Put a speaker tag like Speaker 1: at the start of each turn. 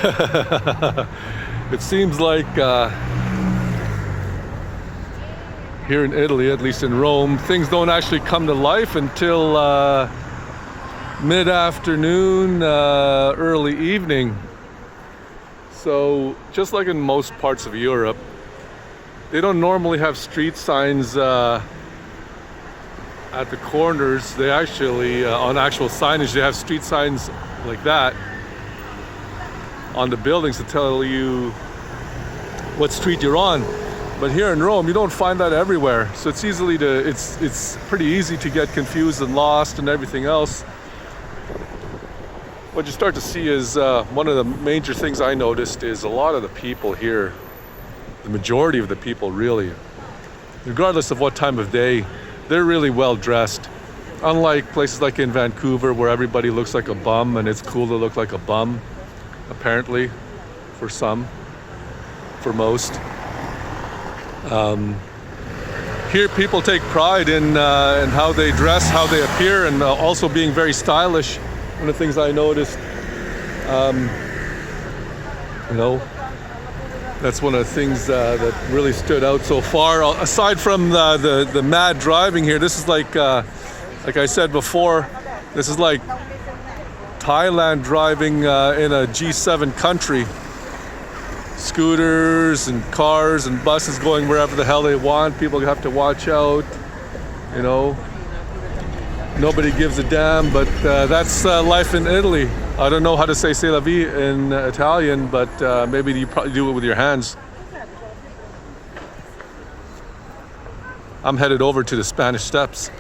Speaker 1: It seems like here in Italy, at least in Rome, things don't actually come to life until mid-afternoon, early evening. So just like in most parts of Europe, they don't normally have street signs at the corners. They actually, on actual signage, they have street signs like that on the buildings to tell you what street you're on. But here in Rome, you don't find that everywhere. So it's pretty easy to get confused and lost and everything else. What you start to see is one of the major things I noticed is a lot of the people here, the majority of the people really, regardless of what time of day, they're really well dressed. Unlike places like in Vancouver where everybody looks like a bum, and it's cool to look like a bum, apparently, for some, for most. Here people take pride in how they dress, how they appear, and also being very stylish. One of the things I noticed, that's one of the things that really stood out so far. Aside from the mad driving here, this is like I said before, this is like Thailand driving in a G7 country. Scooters and cars and buses going wherever the hell they want. People have to watch out, Nobody gives a damn, but that's life in Italy. I don't know how to say "c'est la vie" in Italian, but maybe you probably do it with your hands. I'm headed over to the Spanish Steps.